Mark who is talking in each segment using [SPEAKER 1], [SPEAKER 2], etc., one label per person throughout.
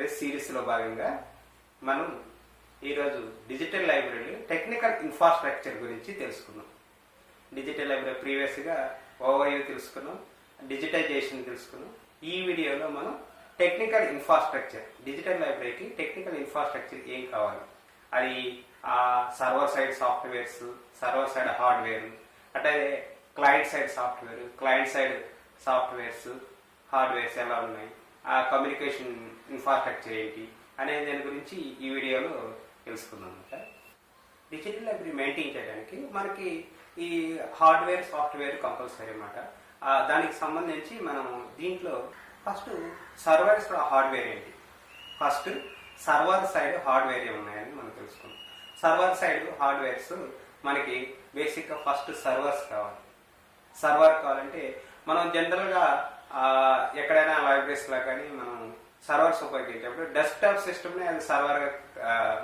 [SPEAKER 1] Library సిరీస్లో భాగంగా మనం ఈరోజు డిజిటల్ లైబ్రరీ టెక్నికల్ ఇన్ఫ్రాస్ట్రక్చర్ గురించి తెలుసుకున్నాం. డిజిటల్ లైబ్రరీ ప్రీవియస్గా ఓవర్వ్యూ తెలుసుకున్నాం, డిజిటైజేషన్ తెలుసుకున్నాం. ఈ వీడియోలో మనం టెక్నికల్ ఇన్ఫ్రాస్ట్రక్చర్, డిజిటల్ లైబ్రరీకి టెక్నికల్ ఇన్ఫ్రాస్ట్రక్చర్ ఏం కావాలి, అది server side softwares, server side hardware, అంటే client side software, client side softwares, hardwares ఎలా ఉన్నాయి, ఆ కమ్యూనికేషన్ ఇన్ఫ్రాస్ట్రక్చర్ ఏంటి అనే దాని గురించి ఈ వీడియోలో తెలుసుకుందాం. డిజిటల్ లైబ్రరీ మెయింటైన్ చేయడానికి మనకి ఈ హార్డ్వేర్ సాఫ్ట్వేర్ కంపల్సరీ అన్నమాట. దానికి సంబంధించి మనం దీంట్లో ఫస్ట్ సర్వర్స్ హార్డ్వేర్ ఏంటి, ఫస్ట్ సర్వర్ సైడ్ హార్డ్వేర్ ఏమున్నాయని మనం తెలుసుకుందాం. సర్వర్ సైడ్ హార్డ్వేర్స్ మనకి బేసిక్గా ఫస్ట్ సర్వర్స్ కావాలి. సర్వర్ కావాలంటే మనం జనరల్గా ఎక్కడైనా లైబ్రరీస్లో కానీ మనం సర్వర్స్ ఉపయోగించేటప్పుడు డెస్క్టాప్ సిస్టమ్ని అది సర్వర్గా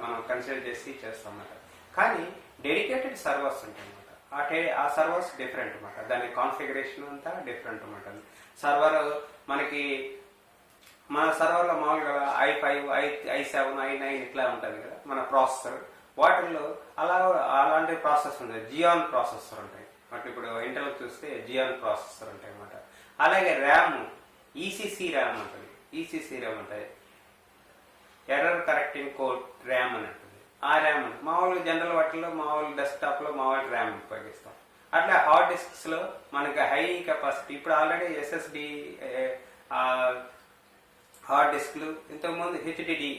[SPEAKER 1] మనం కన్సిడర్ చేసి చేస్తాం అన్నమాట. కానీ డెడికేటెడ్ సర్వర్స్ ఉంటాయి అన్నమాట. ఆ సర్వర్స్ డిఫరెంట్ అన్నమాట, దాని కాన్ఫిగరేషన్ అంతా డిఫరెంట్ అన్నమాట. సర్వర్ మనకి మన సర్వర్లో మామూలుగా i5, i7, i9 ఇట్లా ఉంటుంది కదా మన ప్రాసెసర్. వాటిల్లో అలాంటి ప్రాసెసర్ ఉంటాయి, జియాన్ ప్రాసెసర్ ఉంటాయి. అంటే ఇప్పుడు ఇంటర్లో చూస్తే జియాన్ ప్రాసెసర్ ఉంటాయి అన్నమాట. అలాగే ర్యామ్, ఈసీసీ ర్యామ్ ఉంటుంది, ఈసీసీ ర్యామ్ ఉంటాయి, ఎర్రర్ కరెక్టింగ్ కోడ్ ర్యామ్ అని ఉంటుంది. ఆ ర్యామ్ మామూలు జనరల్ వాటిల్లో మామూలు డెస్క్టాప్లో మామూలు ర్యామ్ ఉపయోగిస్తాం. అట్లా హార్డ్ డిస్క్స్లో మనకి హై కెపాసిటీ, ఇప్పుడు ఆల్రెడీ ఎస్ఎస్డి హార్డ్ డిస్క్లు, ఇంతకుముందు హెచ్డిడి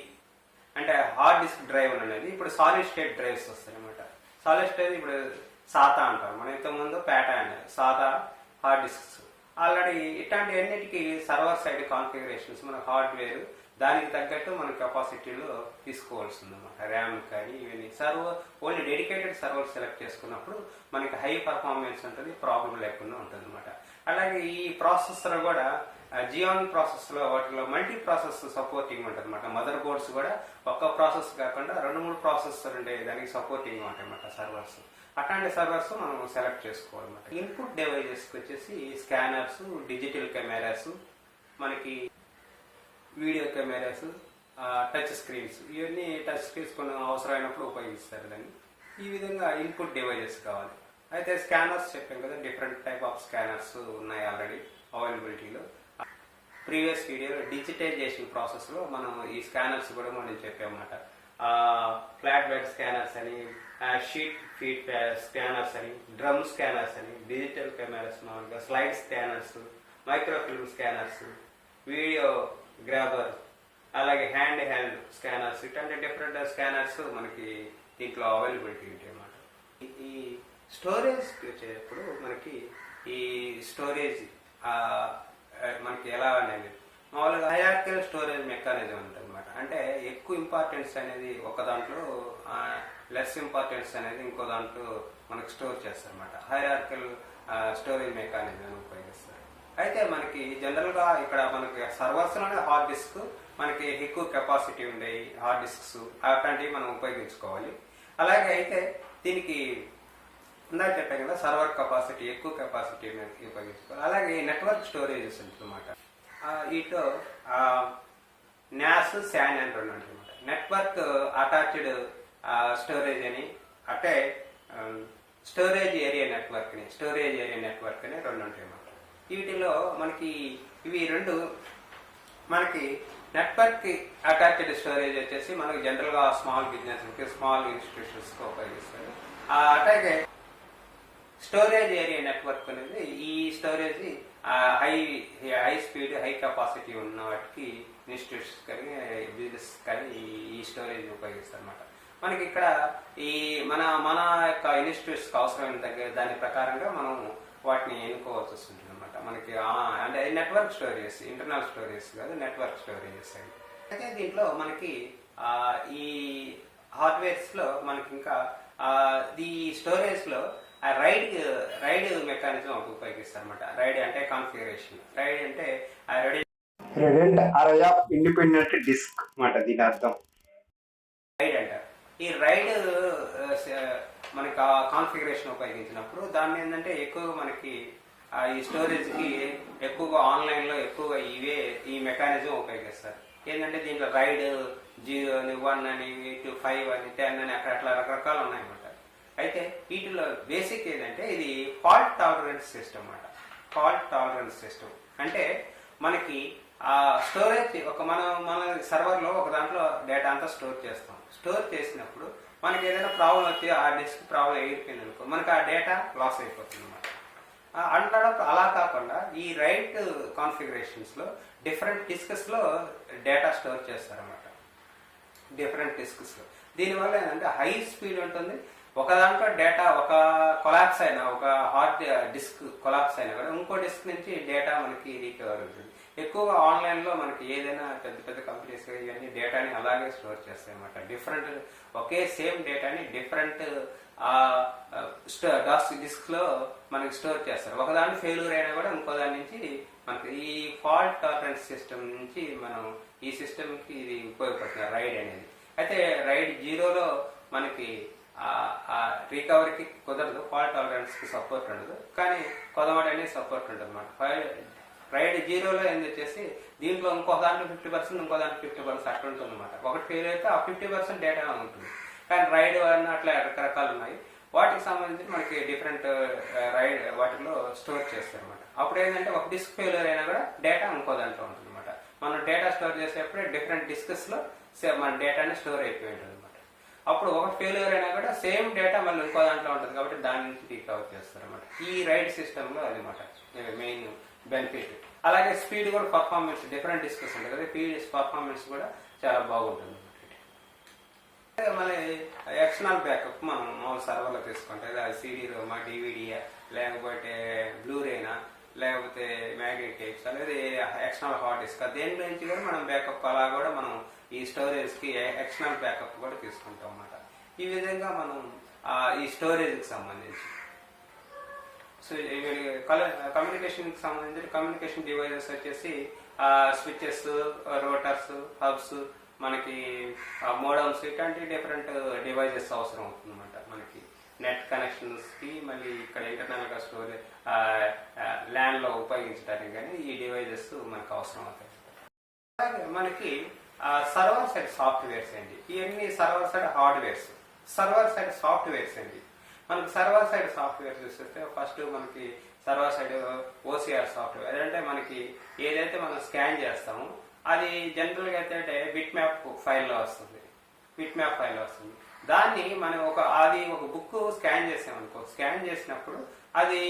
[SPEAKER 1] అంటే హార్డ్ డిస్క్ డ్రైవ్ అనేది, ఇప్పుడు సాలిడ్ స్టేట్ డ్రైవ్స్ వస్తాయి అనమాట. సాలిడ్ స్టేట్ ఇప్పుడు సాతా అంటారు, మనం ఇంతకుముందు పేటా అనేది సాతా హార్డ్ డిస్క్స్. ఆల్రెడీ ఇట్లాంటి అన్నిటికీ సర్వర్ సైడ్ కాన్ఫిగరేషన్స్ మన హార్డ్వేర్ దానికి తగ్గట్టు మన కెపాసిటీలో తీసుకోవాల్సింది అనమాట. ర్యామ్ కానీ ఇవన్నీ server only dedicated server select చేసుకున్నప్పుడు మనకి హై పర్ఫార్మెన్స్ ఉంటుంది, ప్రాబ్లం లేకుండా ఉంటుంది అనమాట. అలాగే ఈ ప్రాసెసర్ కూడా జియాన్ ప్రాసెస్లో వాటిలో మల్టీ ప్రాసెస్ సపోర్టింగ్ ఉంటుంది అనమాట. మదర్ బోర్డ్స్ కూడా ఒక్క ప్రాసెస్ కాకుండా 2-3 ప్రాసెసర్ ఉండే దానికి సపోర్టింగ్ ఉంటాయి అన్నమాట సర్వర్స్. అట్లాంటి సర్వర్స్ మనం సెలెక్ట్ చేసుకోవాలన్నమాట. ఇన్పుట్ డివైజెస్కి వచ్చేసి స్కానర్స్, డిజిటల్ కెమెరాస్, మనకి వీడియో కెమెరాస్, టచ్ స్క్రీన్స్, ఇవన్నీ టచ్ స్క్రీన్స్ కొన్ని అవసరమైనప్పుడు ఉపయోగిస్తారు దాన్ని. ఈ విధంగా ఇన్పుట్ డివైజెస్ కావాలి. అయితే స్కానర్స్ చెప్పాం కదా, డిఫరెంట్ టైప్ ఆఫ్ స్కానర్స్ ఉన్నాయి ఆల్రెడీ అవైలబిలిటీలో. ప్రీవియస్ వీడియోలో డిజిటైజేషన్ ప్రాసెస్లో మనం ఈ స్కానర్స్ కూడా మనం చెప్పామన్నమాట. ఫ్లాట్ బెడ్ స్కానర్స్ అని, షీట్ ఫీట్ స్కానర్స్ అని, డ్రమ్ స్కానర్స్ అని, డిజిటల్ కెమెరాస్, మామూలుగా slide scanners, microfilm scanners, video grabber, అలాగే హ్యాండ్ స్కానర్స్, ఇట్లాంటి డిఫరెంట్ స్కానర్స్ మనకి దీంట్లో అవైలబిలిటీ ఉంటాయి అన్నమాట. ఈ స్టోరేజ్కి వచ్చేటప్పుడు మనకి ఈ స్టోరేజ్ మనకి ఎలా అనేది మామూలుగా హైరార్కికల్ స్టోరేజ్ మెకానిజం ఉంటుంది అనమాట. అంటే ఎక్కువ ఇంపార్టెన్స్ అనేది ఒక దాంట్లో, లెస్ ఇంపార్టెన్స్ అనేది ఇంకో దాంట్లో మనకి స్టోర్ చేస్తారు అనమాట. హైరార్కికల్ స్టోరేజ్ మెకానిజం ఉపయోగిస్తారు. అయితే మనకి జనరల్గా ఇక్కడ మనకి సర్వర్స్లోనే హార్డ్ డిస్క్ మనకి ఎక్కువ కెపాసిటీ ఉండే హార్డ్ డిస్క్స్ అట్లాంటివి మనం ఉపయోగించుకోవాలి. అలాగే అయితే దీనికి ఇందాక చెప్పాం కదా, సర్వర్ కెపాసిటీ ఎక్కువ కెపాసిటీ ఉపయోగించుకోవాలి. అలాగే నెట్వర్క్ స్టోరేజెస్ ఉంటుందన్నమాట. వీటిలో NAS, SAN అని రెండు ఉంటుందన్నమాట. నెట్వర్క్ అటాచ్డ్ స్టోరేజ్ అని, అంటే స్టోరేజ్ ఏరియా నెట్వర్క్ అని రెండు ఉంటాయి అన్నమాట. వీటిలో మనకి ఇవి రెండు మనకి నెట్వర్క్ అటాచ్డ్ స్టోరేజ్ వచ్చేసి మనకి జనరల్గా స్మాల్ బిజినెస్, స్మాల్ ఇన్స్టిట్యూషన్స్కి ఉపయోగిస్తారు. అట్లాగే స్టోరేజ్ ఏరియా నెట్వర్క్ అనేది ఈ storage high speed, high capacity ఉన్న వాటికి ఇన్స్టిట్యూట్స్ కానీ బిజినెస్ కానీ ఈ స్టోరేజ్ ఉపయోగిస్తారు అనమాట. మనకి ఇక్కడ ఈ మన యొక్క ఇన్స్టిట్యూట్స్కి అవసరమైన దాని ప్రకారంగా మనం వాటిని ఎన్నుకోవాల్సి వస్తుంటుంది అనమాట. మనకి అంటే నెట్వర్క్ స్టోరేజెస్, ఇంటర్నల్ స్టోరేజెస్ కాదు, నెట్వర్క్ స్టోరేజెస్ అని. అయితే దీంట్లో మనకి ఈ హార్డ్వేర్స్లో మనకి ఇంకా ఈ స్టోరేజ్లో రైడ్ మెకానిజం ఒకటి ఉపయోగిస్తారు అనమాట. రైడ్ అంటే కాన్ఫిగరేషన్, రైడ్ అంటే రెడెంట్ అరే ఆఫ్ ఇండిపెండెంట్ డిస్క్ అన్నమాట దీని అర్థం. రైడ్ అంటారు. ఈ రైడ్ మనకి కాన్ఫిగరేషన్ ఉపయోగించినప్పుడు దాన్ని ఏంటంటే ఎక్కువగా మనకి ఈ స్టోరేజ్కి ఎక్కువగా ఆన్లైన్లో ఎక్కువగా ఈ మెకానిజం ఉపయోగిస్తారు. ఏంటంటే దీంట్లో రైడ్ 0 అని 1 అని 5 అని 10 అని అట్లా రకరకాలు ఉన్నాయన్నమాట. అయితే వీటిలో బేసిక్ ఏంటంటే ఇది ఫాల్ట్ టాలరెన్స్ సిస్టమ్ అన్నమాట. ఫాల్ట్ టాలరెన్స్ సిస్టమ్ అంటే మనకి ఆ స్టోరేజ్ మన సర్వర్లో ఒక దాంట్లో డేటా అంతా స్టోర్ చేస్తాం. స్టోర్ చేసినప్పుడు మనకి ఏదైనా ప్రాబ్లం వచ్చి ఆ డిస్క్ ప్రాబ్లం ఎగిరిపోయింది అనుకో, మనకి ఆ డేటా లాస్ అయిపోతుంది అనమాట. అలా కాకుండా ఈ రైట్ కాన్ఫిగరేషన్స్లో డిఫరెంట్ డిస్క్స్లో డేటా స్టోర్ చేస్తారన్నమాట. డిఫరెంట్ డిస్క్స్లో దీనివల్ల ఏంటంటే హై స్పీడ్ ఉంటుంది. ఒక దాంట్లో డేటా ఒక కొలాప్స్ అయినా, ఒక హార్డ్ డిస్క్ కొలాప్స్ అయినా కూడా ఇంకో డిస్క్ నుంచి డేటా మనకి రీకవర్ అవుతుంది. ఎక్కువగా ఆన్లైన్లో మనకి ఏదైనా పెద్ద పెద్ద కంపెనీస్ ఇవన్నీ డేటాని అలాగే స్టోర్ చేస్తాయి అన్నమాట. డిఫరెంట్ ఒకే సేమ్ డేటాని డిఫరెంట్ డిస్క్లో మనకి స్టోర్ చేస్తారు. ఒకదాన్ని ఫెయిల్యూర్ అయినా కూడా ఇంకో దాని నుంచి మనకి ఈ ఫాల్ట్ టాలరెన్స్ సిస్టమ్ నుంచి మనం ఈ సిస్టమ్కి ఇది ఉపయోగపడుతుంది రైడ్ అనేది. అయితే రైడ్ 0లో మనకి రికవరీకి కుదరదు, ఫాల్ట్ టాలరెన్స్కి సపోర్ట్ ఉండదు, కానీ కొదమట అనేది సపోర్ట్ ఉంటుంది అన్నమాట. రైడ్ 0లో ఏంది వచ్చేసి దీంట్లో ఇంకో దాంట్లో 50%, ఇంకో దాంట్లో 50% అట్లా ఉంటుంది అనమాట. ఒకటి ఫెయిల్ అయితే ఆ 50% డేటా ఉంటుంది. కానీ రైడ్ అన్న అట్లా రకరకాలు ఉన్నాయి. వాటికి సంబంధించి మనకి డిఫరెంట్ రైడ్ వాటిలో స్టోర్ చేస్తారు అనమాట. అప్పుడు ఏంటంటే ఒక డిస్క్ ఫెయిల్యూర్ అయినా కూడా డేటా ఇంకో దాంట్లో ఉంటుంది అనమాట. మనం డేటా స్టోర్ చేసేటప్పుడే డిఫరెంట్ డిస్క్స్లో మన డేటాని స్టోర్ అయిపోయి ఉంటుంది అనమాట. అప్పుడు ఒకటి ఫెయిల్యూర్ అయినా కూడా సేమ్ డేటా మళ్ళీ ఇంకో దాంట్లో ఉంటుంది కాబట్టి దాని నుంచి రికవర్ చేస్తారు అనమాట. ఈ రైడ్ సిస్టంలో అదనమాట మెయిన్ బెనిఫిట్. అలాగే స్పీడ్ కూడా, పర్ఫార్మెన్స్ డిఫరెంట్ డిస్కస్ ఉంటుంది కదా, పర్ఫార్మెన్స్ కూడా చాలా బాగుంటుంది. మళ్ళీ ఎక్స్టర్నల్ బ్యాకప్ మనం మామూలు సర్వర్లో తీసుకుంటే అది CD రోమా, DVD లేకపోతే బ్లూరేనా లేకపోతే మ్యాగ్నెటిక్ టేప్స్ అనేది ఎక్స్టర్నల్ హార్డ్ డిస్క్, దేని నుంచి కూడా మనం బ్యాకప్ అలా కూడా మనం ఈ స్టోరేజ్కి ఎక్స్టర్నల్ బ్యాకప్ కూడా తీసుకుంటాం అన్నమాట. ఈ విధంగా మనం ఈ స్టోరేజ్కి సంబంధించి కమ్యూనికేషన్కి సంబంధించి కమ్యూనికేషన్ డివైజెస్ వచ్చేసి స్విచెస్, రోటర్స్, హబ్స్, మనకి మోడమ్స్ ఇట్లాంటి డిఫరెంట్ డివైజెస్ అవసరం అవుతుంది అనమాట. మనకి నెట్ కనెక్షన్స్కి మళ్ళీ ఇక్కడ ఇంటర్నల్గా స్టోరేజ్ ల్యాన్లో ఉపయోగించడానికి కానీ ఈ డివైజెస్ మనకు అవసరం అవుతాయి. అలాగే మనకి సర్వర్ సైడ్ సాఫ్ట్వేర్స్ అండి. ఇవన్నీ server side hardwares. Server side softwares అండి. మనకి సర్వర్ సైడ్ సాఫ్ట్వేర్ చూస్తే ఫస్ట్ మనకి సర్వర్ సైడ్ OCR సాఫ్ట్వేర్ అంటే మనకి ఏదైతే మనం స్కాన్ చేస్తామో అది జనరల్గా అయితే బిట్ మ్యాప్ ఫైల్లో వస్తుంది. బిట్ మ్యాప్ ఫైల్లో వస్తుంది. దాన్ని మనం ఒక బుక్ స్కాన్ చేసామనుకో, స్కాన్ చేసినప్పుడు అది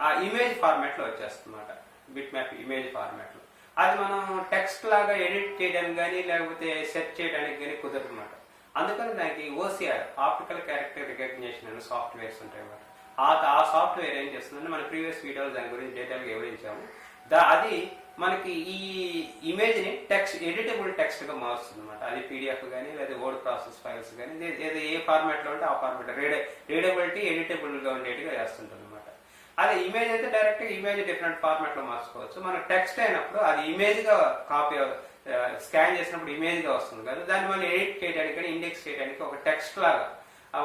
[SPEAKER 1] ఆ ఇమేజ్ ఫార్మాట్లో వచ్చేస్తుంది అన్నమాట. బిట్ మ్యాప్ ఇమేజ్ ఫార్మాట్లో అది మనం టెక్స్ట్ లాగా ఎడిట్ చేయడానికి కానీ లేకపోతే సెర్చ్ చేయడానికి కానీ కుదరదు అన్నమాట. అందుకని దానికి OCR ఆప్టికల్ క్యారెక్టర్ రికగ్నిషన్ అనే సాఫ్ట్వేర్స్ ఉంటాయి అన్నమాట. ఆ సాఫ్ట్వేర్ ఏం చేస్తుందంటే మన ప్రీవియస్ వీడియోలో దాని గురించి డీటెయిల్గా వివరించాము. అది మనకి ఈ ఇమేజ్ని ఎడిటబుల్ టెక్స్ట్గా మారుస్తుంది అనమాట. అది PDF కానీ లేదా వర్డ్ ప్రాసెస్ ఫైల్స్ కానీ ఏదో ఏ ఫార్మాట్లో ఉంటే ఆ ఫార్మాట్ రీడబిలిటీ ఎడిటబుల్గా ఉండేట్టుగా చేస్తుంటుంది అనమాట. అదే ఇమేజ్ అయితే డైరెక్ట్గా ఇమేజ్ డిఫరెంట్ ఫార్మాట్లో మార్చుకోవచ్చు. మనకు టెక్స్ట్ అయినప్పుడు అది ఇమేజ్గా కాపీ స్కాన్ చేసినప్పుడు ఇమేజ్గా వస్తుంది కదా, దాన్ని మళ్ళీ ఎడిట్ చేయడానికి కానీ ఇండెక్స్ చేయడానికి ఒక టెక్స్ట్ లాగా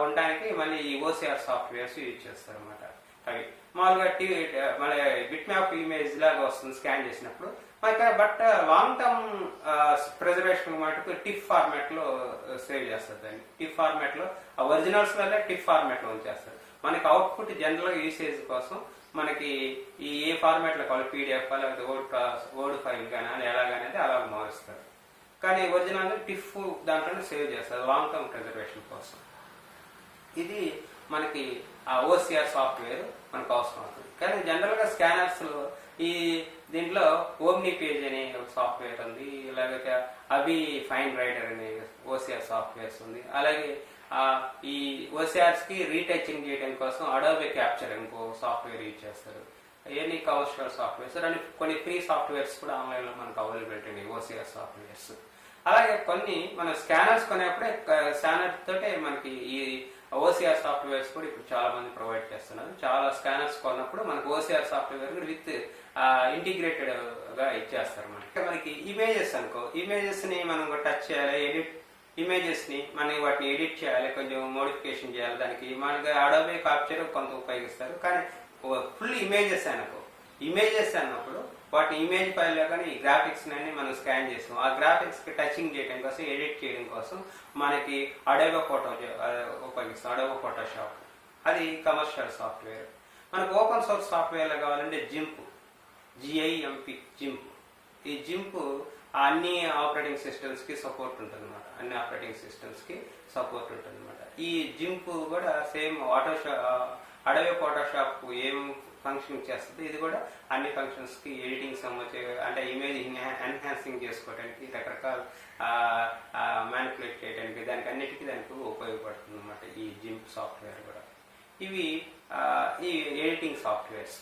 [SPEAKER 1] ఉండడానికి మళ్ళీ ఈ OCR సాఫ్ట్వేర్స్ యూజ్ చేస్తారు అనమాట. అవి మామూలుగా మళ్ళీ బిట్ మ్యాప్ ఇమేజ్ లాగా వస్తుంది స్కాన్ చేసినప్పుడు మనకి. బట్ లాంగ్ టర్మ్ ప్రిజర్వేషన్ మటుకు టిఫ్ ఫార్మాట్లో సేవ్ చేస్తారు. దాన్ని టిఫ్ ఫార్మాట్లో ఒరిజినల్స్ వల్ల టిఫ్ ఫార్మాట్లో ఉంచేస్తారు. మనకి అవుట్పుట్ జనరల్గా యూసేజ్ కోసం మనకి ఏ ఫార్మాట్లో కావాలి, PDF లేకపోతే వర్డ్ ఫైల్ కానీ ఎలాగనేది అలా మారుస్తారు. కానీ ఒరిజినల్ టిఫ్ దాంట్లోనే సేవ్ చేస్తారు లాంగ్ టర్మ్ ప్రిజర్వేషన్ కోసం. ఇది మనకి OCR సాఫ్ట్వేర్ మనకు అవసరం అవుతుంది. కానీ జనరల్గా స్కానర్స్లో దీంట్లో ఓమ్ని పేజ్ అనే ఒక సాఫ్ట్వేర్ ఉంది, లేకపోతే అవి ఫైన్ రైడర్ అనే OCR సాఫ్ట్వేర్స్ ఉంది. అలాగే ఈ OCRస్కి రీటచింగ్ చేయడం కోసం అడోబే క్యాప్చర్ ఇంకో సాఫ్ట్వేర్ యూజ్ చేస్తారు. ఇవన్నీ కమర్షియల్ సాఫ్ట్వేర్స్ అని కొన్ని ఫ్రీ సాఫ్ట్వేర్స్ కూడా ఆన్లైన్లో మనకు అవైలబిలిటీ ఉన్నాయి OCR సాఫ్ట్వేర్స్. అలాగే కొన్ని మనం స్కానర్స్ కొనేప్పుడే స్కానర్ తోటే మనకి ఈ OCR సాఫ్ట్వేర్స్ కూడా ఇప్పుడు చాలా మంది ప్రొవైడ్ చేస్తున్నారు. చాలా స్కానర్స్ కొన్నప్పుడు మనకు OCR సాఫ్ట్వేర్ విత్ ఇంటిగ్రేటెడ్ గా ఇచ్చేస్తారు. మనకి ఇమేజెస్ అనుకో, ఇమేజెస్ ని మనం టచ్ చేయాలి, ఇమేజెస్ ని మనం వాటిని ఎడిట్ చేయాలి, కొంచెం మోడిఫికేషన్ చేయాలి. దానికి మనకి అడోబే క్యాప్చర్ కొంత ఉపయోగిస్తారు. కానీ ఫుల్ ఇమేజెస్ అనుకో, ఇమేజెస్ అన్నప్పుడు వాటి ఇమేజ్ ఫైల్లో కానీ ఈ గ్రాఫిక్స్ అన్ని మనం స్కాన్ చేస్తాం. ఆ గ్రాఫిక్స్ కి టచింగ్ చేయడం కోసం, ఎడిట్ చేయడం కోసం మనకి అడోబ్ ఫోటో ఉపయోగిస్తాం. అడోబ్ ఫోటోషాప్ అది కమర్షియల్ సాఫ్ట్వేర్. మనకు ఓపెన్ సోర్స్ సాఫ్ట్వేర్లో కావాలంటే GIMP ఈ జింప్ అన్ని ఆపరేటింగ్ సిస్టమ్స్ కి సపోర్ట్ ఉంటుంది అనమాట. అన్ని ఆపరేటింగ్ సిస్టమ్స్ కి సపోర్ట్ ఉంటుంది అనమాట. ఈ జింప్ కూడా సేమ్ అడోబ్ ఫోటోషాప్ ఏం ఫంక్షన్ చేస్తుంది, ఇది కూడా అన్ని ఫంక్షన్స్ కి ఎడిటింగ్ సంబంధించి అంటే ఇమేజ్ ఎన్హాన్సింగ్ చేసుకోవడానికి, రకరకాల మ్యానిపులేట్ చేయడానికి, దానికి అన్నిటికీ దానికి ఉపయోగపడుతుంది అనమాట ఈ జింప్ సాఫ్ట్వేర్ కూడా. ఇవి ఈ ఎడిటింగ్ సాఫ్ట్వేర్స్.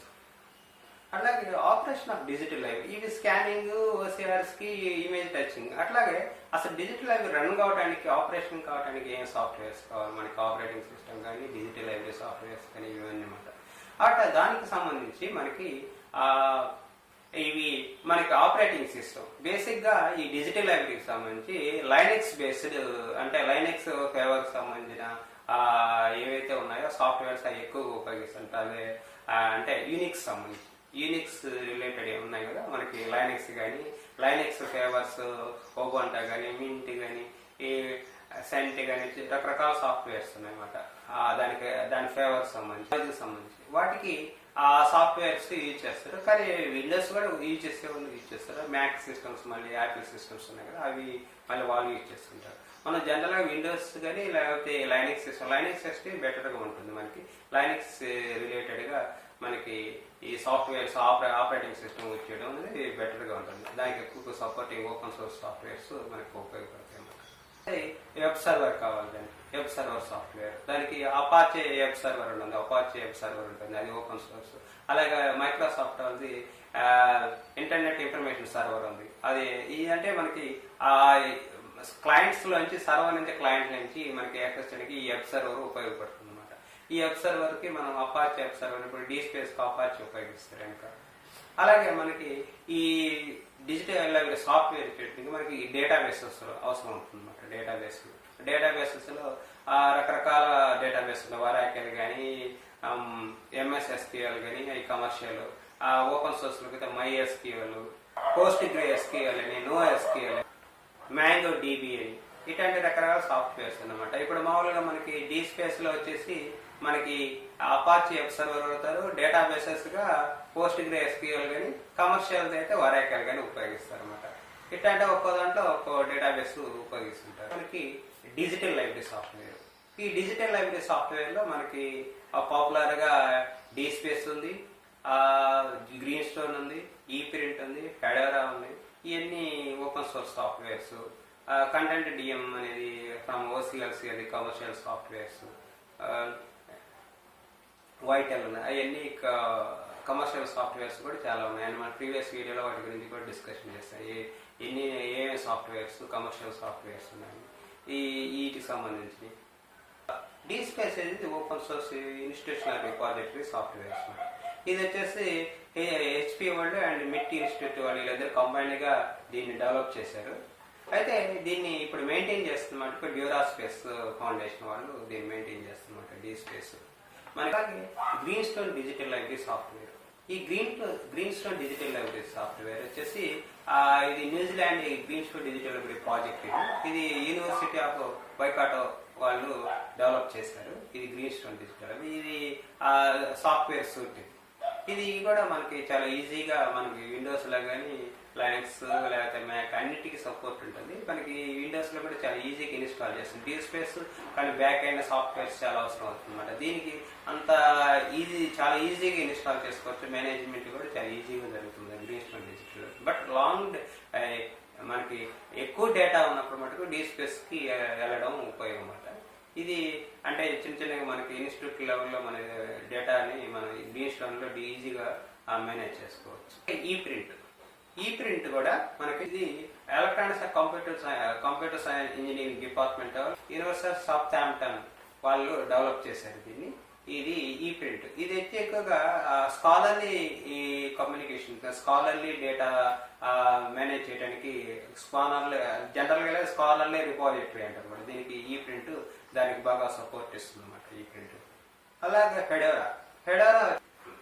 [SPEAKER 1] అట్లాగే ఆపరేషన్ ఆఫ్ డిజిటల్ లైవ్, ఇవి స్కానింగ్, OCRs కి ఇమేజ్ టచింగ్. అట్లాగే అసలు డిజిటల్ లైవ్ రన్ కావడానికి, ఆపరేషన్ కావడానికి ఏం సాఫ్ట్వేర్స్ కావాలి మనకి, ఆపరేటింగ్ సిస్టమ్ కానీ, డిజిటల్ లైబ్రరీ సాఫ్ట్వేర్స్ కానీ, ఇవన్నీ అన్నమాట. అట్లా దానికి సంబంధించి మనకి ఇవి మనకి ఆపరేటింగ్ సిస్టమ్ బేసిక్ గా ఈ డిజిటల్ లైబ్రరీకి సంబంధించి లైనెక్స్ బేస్డ్, అంటే లైనెక్స్ ఫేవర్ సంబంధించిన ఏవైతే ఉన్నాయో సాఫ్ట్వేర్స్ అవి ఎక్కువగా ఉపయోగిస్తుంటారు. అంటే యూనిక్స్ సంబంధించి యూనిక్స్ రిలేటెడ్ ఉన్నాయి కదా మనకి, లైనెక్స్ కానీ, లైనెక్స్ ఫేవర్స్, ఓబంటా కానీ, మింట్ కానీ, ఈ సెంట్ కానీ, రకరకాల సాఫ్ట్వేర్స్ ఉన్నాయన్నమాట. దాని ఫేవర్స్ సంబంధించి వాటికి ఆ సాఫ్ట్వేర్స్ యూజ్ చేస్తారు. కానీ విండోస్ కూడా యూజ్ చేస్తారు. మ్యాక్ సిస్టమ్స్, మళ్ళీ యాపిల్ సిస్టమ్స్ ఉన్నాయి కదా, అవి మళ్ళీ వాళ్ళు యూజ్ చేస్తుంటారు. మనం జనరల్ గా విండోస్ కానీ లేకపోతే లైనెక్స్ సిస్టమ్ బెటర్ గా ఉంటుంది మనకి. లైనెక్స్ రిలేటెడ్ గా మనకి ఈ సాఫ్ట్వేర్స్ ఆపరేటింగ్ సిస్టమ్ వచ్చేయడం అనేది బెటర్ గా ఉంటుంది. దానికి ఎక్కువ సపోర్టింగ్ ఓపెన్ సోర్స్ సాఫ్ట్వేర్స్ మనకి ఉపయోగపడతాయి అన్నమాట. వెబ్ సర్వర్ కావాలి, దానికి వెబ్ సర్వర్ సాఫ్ట్వేర్, దానికి అపాచే వెబ్ సర్వర్ ఉంటుంది. అపాచే వెబ్ సర్వర్ ఉంటుంది, అది ఓపెన్ సోర్స్. అలాగే మైక్రోసాఫ్ట్ అది ఇంటర్నెట్ ఇన్ఫర్మేషన్ సర్వర్ ఉంది. అది అంటే మనకి క్లయింట్స్ నుంచి, సర్వర్ నుంచి, క్లయింట్ నుంచి మనకి యాక్సెస్ చేయడానికి ఈ వెబ్ సర్వర్ ఉపయోగపడుతుంది అనమాట. ఈ వెబ్ సర్వర్ కి మనం అపాచే వెబ్ సర్వర్, ఇప్పుడు DSpace కి అపాచే ఉపయోగిస్తారు ఇంకా. అలాగే మనకి ఈ డిజిటల్ లైబ్రరీ సాఫ్ట్వేర్ చేయడానికి మనకి డేటాబేసెస్ అవసరం ఉంటుంది అనమాట. డేటాబేసెస్ లో రకరకాల డేటాబేస్ ఉన్నాయి. వరాకెల్ కానీ, MS SQL కానీ, అవి కమర్షియల్. ఓపెన్ సోర్స్ లో అయితే MySQL, PostgreSQL అని, NoSQL, MongoDB అని, ఇట్లాంటి రకరకాల సాఫ్ట్వేర్స్ అన్నమాట. ఇప్పుడు మామూలుగా మనకి DSpace లో వచ్చేసి మనకి అపాచే వెబ్ సర్వర్ అవుతారు, డేటాబేసెస్ గా PostgreSQL కానీ, కమర్షియల్ అయితే వరాకెల్ కానీ ఉపయోగిస్తారు అనమాట. ఇట్లాంటి ఒక్కో దాంట్లో ఒక్కో డేటాబేస్ ఉపయోగిస్తుంటారు. మనకి డిజిటల్ లైబ్రరీ సాఫ్ట్వేర్, ఈ డిజిటల్ లైబ్రరీ సాఫ్ట్వేర్ లో మనకి పాపులర్ గా DSpace ఉంది, గ్రీన్ స్టోన్ ఉంది, ఈప్రింట్ ఉంది, ఫెడోరా ఉంది. ఇవన్నీ open source softwares. Content DM అనేది ఫ్రమ్ OCLC, అది కమర్షియల్ సాఫ్ట్వేర్స్. వైటెల్ ఉన్నాయి, అవన్నీ కమర్షియల్ సాఫ్ట్వేర్స్ కూడా చాలా ఉన్నాయి. మన ప్రీవియస్ వీడియోలో వాటి గురించి కూడా డిస్కషన్ చేస్తాయి. ఏ సాఫ్ట్వేర్స్, కమర్షియల్ సాఫ్ట్వేర్స్ ఉన్నాయి వీటికి సంబంధించి. DSpace అనేది open source institutional repository softwares. ఇది వచ్చేసి HP వాళ్ళు అండ్ MIT ఇన్స్టిట్యూట్ వాళ్ళు వీళ్ళిద్దరు కంబైన్ గా దీన్ని డెవలప్ చేశారు. అయితే దీన్ని ఇప్పుడు మెయింటైన్ చేస్తున్నమాట డ్యూరాస్పేస్ ఫౌండేషన్ వాళ్ళు దీన్ని మెయింటైన్ చేస్తున్నమాట DSpace. మనకి green stone digital library software. ఈ green stone digital library software వచ్చేసి ఇది New Zealand green stone digital library project. ఇది యూనివర్సిటీ ఆఫ్ వైకాటో వాళ్ళు డెవలప్ చేశారు. ఇది గ్రీన్ స్టోన్ డిజిటల్, ఇది సాఫ్ట్వేర్ సూట్. ఇది కూడా మనకి చాలా ఈజీగా మనకి విండోస్ లో కానీ, లైనక్స్ లేకపోతే మ్యాక్ అన్నిటికీ సపోర్ట్ ఉంటుంది. మనకి విండోస్ లో కూడా చాలా ఈజీగా ఇన్స్టాల్ చేస్తుంది DSpace. కానీ బ్యాక్ ఎండ్ సాఫ్ట్వేర్స్ చాలా అవసరం అవుతుంది అనమాట. దీనికి అంత చాలా ఈజీగా ఇన్స్టాల్ చేసుకోవచ్చు. మేనేజ్మెంట్ కూడా చాలా ఈజీగా జరుగుతుంది green stone digital. But long మనకి ఎక్కువ డేటా ఉన్నప్పుడు మటుకు DSpace కి వెళ్ళడం ఉపయోగం అన్నమాట. ఇది అంటే చిన్నగా మనకి ఇన్స్టిట్యూట్ లెవెల్లో మన డేటాని మన గ్రీన్ స్టోన్ లో ఈజీగా మేనేజ్ చేసుకోవచ్చు. ఈప్రింట్ కూడా మనకి ఇది electronics computer science engineering department university of Southampton వాళ్ళు డెవలప్ చేశారు దీన్ని. ఇది ఈప్రింట్. ఇది అయితే ఎక్కువగా scholarly communication, scholarly data manage చేయడానికి జనరల్ గా స్కాలర్లీ రిపాజిటరీ అంటారు. దీనికి ఈప్రింట్ దానికి బాగా సపోర్ట్ ఇస్తుంది అన్నమాట ఈప్రింట్. అలాగే Fedora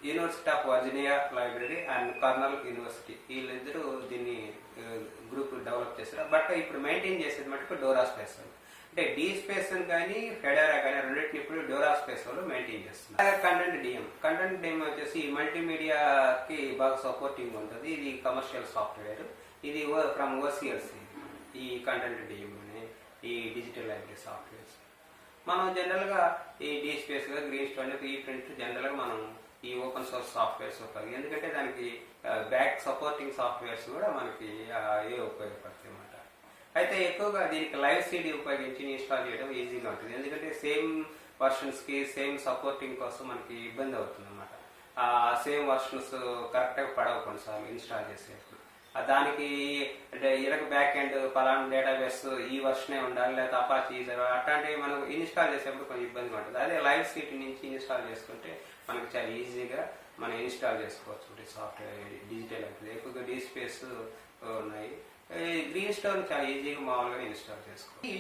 [SPEAKER 1] university of Virginia library and colonel university వీళ్ళిద్దరూ దీన్ని గ్రూప్ డెవలప్ చేశారు. బట్ ఇప్పుడు మెయింటైన్ చేసేది మటుకు డోరా స్పేస్ అంటే డి స్పేస్ కానీ ఫెడోరా కానీ రెండింటిని ఇప్పుడు డోరా స్పేస్ వాళ్ళు మెయింటైన్ చేస్తున్నారు. కంటెంట్ డిఎం వచ్చేసి మల్టీమీడియాకి బాగా సపోర్టింగ్ ఉంటుంది. ఇది కమర్షియల్ సాఫ్ట్వేర్. ఇది ఫ్రమ్ ఓసిఎల్స్. ఈ కంటెంట్ డిఎం ఈ డిజిటల్ లైబ్రరీ సాఫ్ట్వేర్స్ మనం జనరల్గా ఈ డి స్పేస్ గ్రీన్ స్టోన్ ఈ ప్రింట్ జనరల్గా మనం ఈ ఓపెన్ సోర్స్ సాఫ్ట్వేర్స్ ఉపయోగం, ఎందుకంటే దానికి బ్యాక్ సపోర్టింగ్ సాఫ్ట్వేర్స్ కూడా మనకి ఉపయోగపడతాయి అన్నమాట. అయితే ఎక్కువగా దీనికి లైవ్ సిడి ఉపయోగించి ఇన్స్టాల్ చేయడం ఈజీగా ఉంటుంది, ఎందుకంటే సేమ్ వర్షన్స్కి సేమ్ సపోర్టింగ్ కోసం మనకి ఇబ్బంది అవుతుంది అన్నమాట. సేమ్ వర్షన్స్ కరెక్ట్గా పడవు కొన్నిసార్లు ఇన్స్టాల్ చేసేటప్పుడు. దానికి అంటే ఇరగ బ్యాక్ ఎండ్ పలానా డేటాబేస్ ఈ వర్షనే ఉండాలి, లేదా అపాచీ అట్లాంటివి మనం ఇన్స్టాల్ చేసేప్పుడు కొంచెం ఇబ్బందిగా ఉంటుంది. అదే లైవ్ సిటీ నుంచి ఇన్స్టాల్ చేసుకుంటే మనకి చాలా ఈజీగా మనం ఇన్స్టాల్ చేసుకోవచ్చు సాఫ్ట్వేర్ డిజిటల్ అయితే. ఎక్కువగా డి స్పేస్ ఉన్నాయి. గ్రీన్ స్టోన్ చాలా ఈజీగా మామూలుగా ఇన్స్టాల్ చేసుకోవచ్చు. ఈ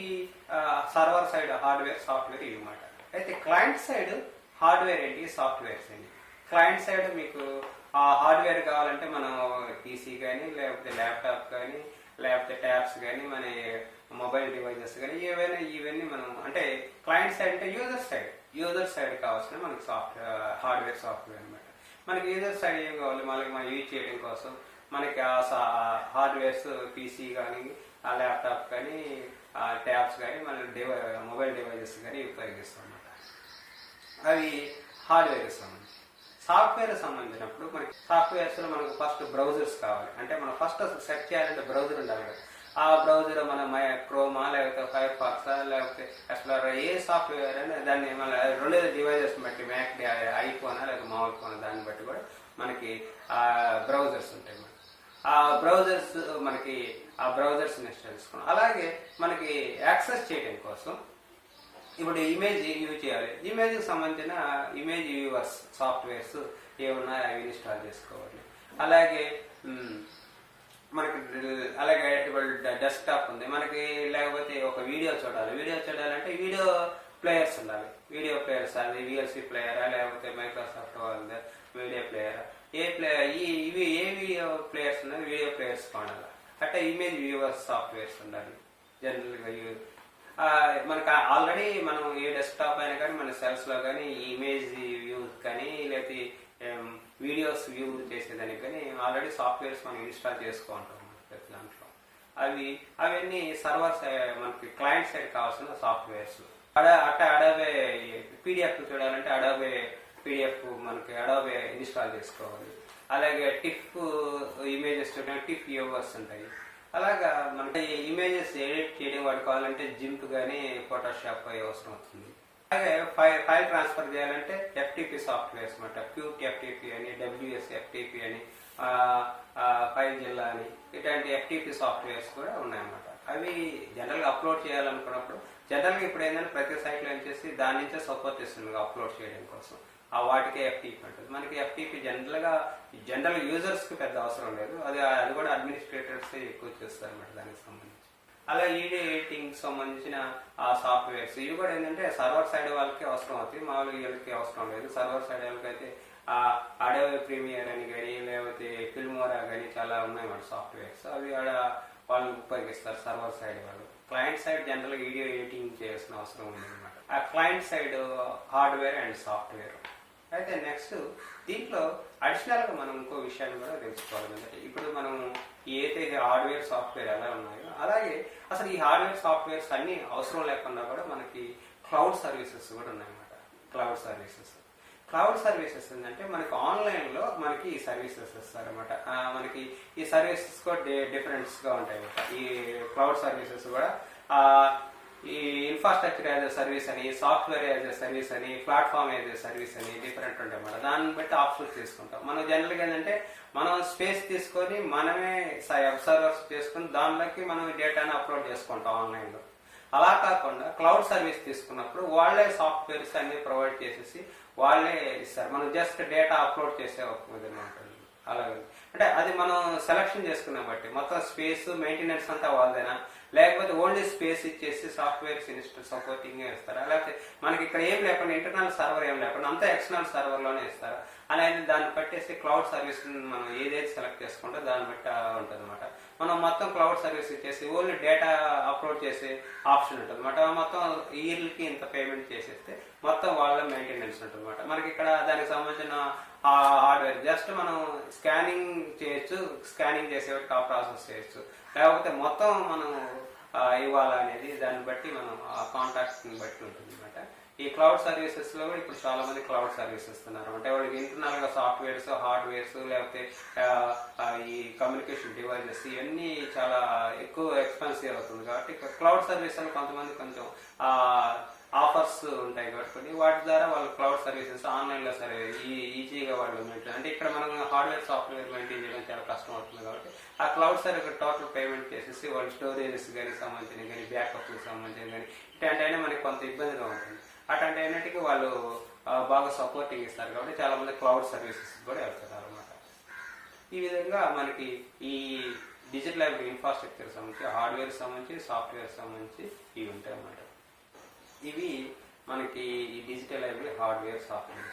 [SPEAKER 1] సర్వర్ సైడ్ హార్డ్వేర్ సాఫ్ట్వేర్ ఇవి అన్నమాట. అయితే క్లయింట్ సైడ్ హార్డ్వేర్ ఏంటి, సాఫ్ట్వేర్స్ ఏంటి. క్లయింట్ సైడ్ మీకు ఆ హార్డ్వేర్ కావాలంటే మనం పీసీ కానీ లేకపోతే ల్యాప్టాప్ కానీ లేకపోతే ట్యాబ్స్ కానీ మన మొబైల్ డివైజెస్ కానీ ఇవన్నీ మనం అంటే క్లయింట్ సైడ్ అంటే యూజర్ సైడ్ కావాల్సిన మనకి హార్డ్వేర్ సాఫ్ట్వేర్ అనమాట. మనకి యూజర్ సైడ్ ఏం కావాలి, మనం యూజ్ చేయడం కోసం మనకి ఆ హార్డ్వేర్స్ పీసీ కానీ ఆ ల్యాప్టాప్ కానీ ఆ ట్యాబ్స్ కానీ మన మొబైల్ డివైజెస్ కానీ ఉపయోగిస్తాం అన్నమాట. అవి హార్డ్వేర్కి సంబంధించి. సాఫ్ట్వేర్ సంబంధించినప్పుడు మనకి సాఫ్ట్వేర్స్ లో మనకు ఫస్ట్ బ్రౌజర్స్ కావాలి. అంటే మనం ఫస్ట్ సెట్ చేయాలంటే బ్రౌజర్ ఉండాలి కదా. ఆ బ్రౌజర్ మన క్రోమా లేకపోతే ఫైర్ ఫాక్స్ లేకపోతే ఎక్స్ప్లోరర్ ఏ సాఫ్ట్వేర్ అని దాన్ని మన రెండు డివైజెస్ బట్టి మ్యాక్ ఐఫోన్ లేకపోతే మామూలు ఫోన్ దాన్ని బట్టి కూడా మనకి ఆ బ్రౌజర్స్ ఉంటాయి. ఆ బ్రౌజర్స్ ఇన్స్టాల్ చేసుకోవాలి. అలాగే మనకి యాక్సెస్ చేయడం కోసం ఇప్పుడు ఇమేజ్ యూజ్ చేయాలి. ఇమేజ్కి సంబంధించిన ఇమేజ్ వ్యూవర్స్ సాఫ్ట్వేర్స్ ఏమన్నా అవి ఇన్స్టాల్ చేసుకోవాలి. అలాగే ఇప్పుడు డెస్క్టాప్ ఉంది మనకి, లేకపోతే ఒక వీడియో చూడాలంటే వీడియో ప్లేయర్స్ ఉండాలి. వీడియో ప్లేయర్స్ అది విఎల్సి ప్లేయరా లేకపోతే మైక్రోసాఫ్ట్ వాళ్ళ వీడియో ప్లేయరా ఇవి ఏ వీడియో ప్లేయర్స్ ఉన్నాయి, వీడియో ప్లేయర్స్ కావాలి. అంటే ఇమేజ్ వ్యూవర్స్ సాఫ్ట్వేర్స్ ఉండాలి జనరల్గా. మనకి ఆల్రెడీ మనం ఏ డెస్క్టాప్ అయినా కానీ మన సెల్స్ లో కానీ ఇమేజ్ వ్యూ కానీ లేకపోతే వీడియోస్ వ్యూ చేసేదానికి కానీ ఆల్రెడీ సాఫ్ట్వేర్స్ మనం ఇన్స్టాల్ చేసుకుంటాం ప్రతి దాంట్లో. అవన్నీ సర్వర్ మనకి క్లయింట్ సైడ్ కావాల్సిన సాఫ్ట్వేర్స్. అడాబే పీడిఎఫ్ చూడాలంటే అడాబే పీడిఎఫ్ మనకి అడాబే ఇన్స్టాల్ చేసుకోవాలి. అలాగే టిఫ్ ఇమేజెస్ చూడడానికి టిఫ్ వ్యూవర్స్ ఉంటాయి. అలాగా మనకి ఇమేజెస్ ఎడిట్ చేయడం వాడు కావాలంటే జింప్ కానీ ఫోటోషాప్ అవసరం అవుతుంది. అలాగే ఫైల్ ట్రాన్స్ఫర్ చేయాలంటే ఎఫ్టిపి సాఫ్ట్వేర్స్ అనమాట. క్యూట్ ఎఫ్టిపి అని, డబ్ల్యూఎస్ ఎఫ్టిపి అని, ఫైల్ జిల్లా అని ఇట్లాంటి ఎఫ్టిపి సాఫ్ట్వేర్స్ కూడా ఉన్నాయన్నమాట. అవి జనరల్గా అప్లోడ్ చేయాలనుకున్నప్పుడు జనరల్గా ఇప్పుడు ఏంటంటే ప్రతి సైట్లో ఏం చేసి దాని నుంచే సపోర్ట్ ఇస్తుంది అప్లోడ్ చేయడం కోసం. వాటికే ఎఫ్టిపి ఉంటుంది. మనకి ఎఫ్టిపి జనరల్ యూజర్స్ కి పెద్ద అవసరం లేదు. అది కూడా అడ్మినిస్ట్రేటర్స్ ఎక్కువ చేస్తారు అన్నమాట దానికి సంబంధించి. అలా ఈడీ ఎడిటింగ్ సంబంధించిన ఆ సాఫ్ట్వేర్స్ ఇవి కూడా ఏంటంటే సర్వర్ సైడ్ వాళ్ళకి అవసరం అవుతాయి, మామూలుగా వీళ్ళకి అవసరం లేదు. సర్వర్ సైడ్ వాళ్ళకి అయితే అడోబే ప్రీమియర్ అని కానీ లేకపోతే ఫిల్మోరా కానీ చాలా ఉన్నాయన్నమాట సాఫ్ట్వేర్స్. అవి వాళ్ళు ఉపయోగిస్తారు సర్వర్ సైడ్ వాళ్ళు. క్లయింట్ సైడ్ జనరల్గా వీడియో ఎడిటింగ్ చేయాల్సిన అవసరం ఉంది అనమాట. ఆ client side hardware and software. అయితే నెక్స్ట్ దీంట్లో అడిషనల్ గా మనం ఇంకో విషయాన్ని కూడా తెలుసుకోవాలి. ఇప్పుడు మనం ఏదైతే హార్డ్వేర్ సాఫ్ట్వేర్ ఎలా ఉన్నాయో అలాగే అసలు ఈ హార్డ్వేర్ సాఫ్ట్వేర్స్ అన్ని అవసరం లేకుండా కూడా మనకి క్లౌడ్ సర్వీసెస్ కూడా ఉన్నాయన్నమాట. క్లౌడ్ సర్వీసెస్ ఏంటంటే మనకి ఆన్లైన్ లో మనకి ఈ సర్వీసెస్ ఇస్తారనమాట. మనకి ఈ సర్వీసెస్ కూడా డిఫరెంట్స్ గా ఉంటాయి అన్నమాట. ఈ క్లౌడ్ సర్వీసెస్ కూడా ఈ ఇన్ఫ్రాస్ట్రక్చర్ యాజ్ ఎ సర్వీస్ అని, సాఫ్ట్వేర్ యాజ్ ఎ సర్వీస్ అని, ప్లాట్ఫామ్ యాజ్ ఎ సర్వీస్ అని డిఫరెంట్ ఉంటాయి అన్నమాట. దాన్ని బట్టి ఆప్షన్స్ తీసుకుంటాం. మనం జనరల్గా ఏంటంటే మనం స్పేస్ తీసుకొని మనమే సర్వర్స్ చేసుకుని దానిలోకి మనం డేటాని అప్లోడ్ చేసుకుంటాం ఆన్లైన్ లో. అలా కాకుండా క్లౌడ్ సర్వీస్ తీసుకున్నప్పుడు వాళ్ళే సాఫ్ట్వేర్స్ అన్ని ప్రొవైడ్ చేసేసి వాళ్ళే ఇస్తారు. మనం జస్ట్ డేటా అప్లోడ్ చేసే ఒక విధంగా ఉంటుంది. అలాగే అంటే అది మనం సెలక్షన్ చేసుకున్నాం బట్టి మొత్తం స్పేస్ మెయింటెనెన్స్ అంతా వాళ్ళదేనా, లేకపోతే ఓన్లీ స్పేస్ ఇచ్చేసి సాఫ్ట్వేర్స్ ఇన్స్టాల్ సపోర్టింగ్ ఇస్తారా, లేకపోతే మనకి ఇక్కడ ఏం లేకుండా ఇంటర్నల్ సర్వర్ ఏం లేకుండా అంతా ఎక్స్టర్నల్ సర్వర్లోనే ఇస్తారా అనేది దాన్ని బట్టేసి క్లౌడ్ సర్వీస్ మనం ఏదైతే సెలెక్ట్ చేసుకుంటే దాన్ని బట్టి ఉంటుంది అనమాట. మనం మొత్తం క్లౌడ్ సర్వీస్ ఇచ్చేసి ఓన్లీ డేటా అప్లోడ్ చేసే ఆప్షన్ ఉంటుంది అనమాట. మొత్తం ఇయర్కి ఇంత పేమెంట్ చేసేస్తే మొత్తం వాళ్ళ మెయింటెనెన్స్ ఉంటుంది అనమాట. మనకి ఇక్కడ దానికి సంబంధించిన హార్డ్వేర్ జస్ట్ మనం స్కానింగ్ చేయొచ్చు, స్కానింగ్ చేసేవాటికి ఆ ప్రాసెస్ చేయొచ్చు, లేకపోతే మొత్తం మనం ఇవ్వాలనేది దాన్ని బట్టి మనం ఆ కాంటాక్ట్ని బట్టి ఉంటుంది అనమాట. ఈ క్లౌడ్ సర్వీసెస్ లో కూడా ఇప్పుడు చాలా మంది క్లౌడ్ సర్వీస్ ఇస్తున్నారు అంటే వాళ్ళకి ఇంటర్నల్ గా సాఫ్ట్వేర్స్, హార్డ్వేర్స్, లేకపోతే ఈ కమ్యూనికేషన్ డివైజెస్ ఇవన్నీ చాలా ఎక్కువ ఎక్స్పెన్సివ్ అవుతుంది కాబట్టి క్లౌడ్ సర్వీస్ అని కొంతమంది కొంచెం ఆఫర్స్ ఉంటాయి కాబట్టి వాటి ద్వారా వాళ్ళు క్లౌడ్ సర్వీసెస్ ఆన్లైన్ లో సరే ఈజీగా వాళ్ళు మెయింటైన్ అంటే ఇక్కడ మనం హార్డ్వేర్ సాఫ్ట్వేర్ మెయింటైన్ చేయడం చాలా కష్టం అవుతుంది కాబట్టి ఆ క్లౌడ్ సర్వీస్ టోటల్ పేమెంట్ చేసేసి వాళ్ళు స్టోరేజెస్ కానీ సంబంధించిన కానీ బ్యాకప్కి సంబంధించిన కానీ ఇట్లాంటి మనకి కొంత ఇబ్బందిగా ఉంటుంది. అట్లాంటి అన్నిటికీ వాళ్ళు బాగా సపోర్టింగ్ ఇస్తారు కాబట్టి చాలా మంది క్లౌడ్ సర్వీసెస్ కూడా వెళ్తున్నారు అనమాట. ఈ విధంగా మనకి ఈ డిజిటల్ లైబ్రరీ ఇన్ఫ్రాస్ట్రక్చర్ సంబంధించి హార్డ్వేర్ సంబంధించి సాఫ్ట్వేర్ సంబంధించి ఇవి ఉంటాయి అన్నమాట. ఇవి మనకి ఈ డిజిటల్ లైబ్రరీ హార్డ్వేర్ సాఫ్ట్వేర్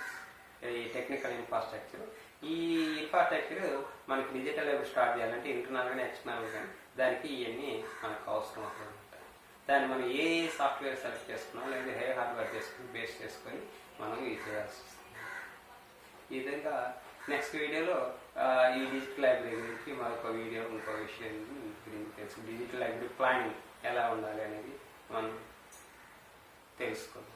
[SPEAKER 1] ఈ టెక్నికల్ ఇన్ఫ్రాస్ట్రక్చర్. ఈ ఇన్ఫ్రాస్ట్రక్చర్ మనకి డిజిటల్ లైబ్రరీ స్టార్ట్ చేయాలంటే ఇంటర్నల్ కానీ ఎక్స్టర్నల్ కానీ దానికి ఇవన్నీ మనకు అవసరం అవుతుంది. దాన్ని మనం ఏ సాఫ్ట్వేర్ సెలెక్ట్ చేసుకున్నాం లేదా ఏ హార్డ్వేర్ చేసుకుని బేస్ చేసుకొని మనం ఇది చేయాల్సి వస్తుంది. ఈ విధంగా నెక్స్ట్ వీడియోలో ఈ డిజిటల్ లైబ్రరీ గురించి మరొక వీడియో ఇంకో విషయం గురించి తెలుసు. డిజిటల్ లైబ్రరీ ప్లానింగ్ ఎలా ఉండాలి అనేది మనం తెలుసుకుందాం.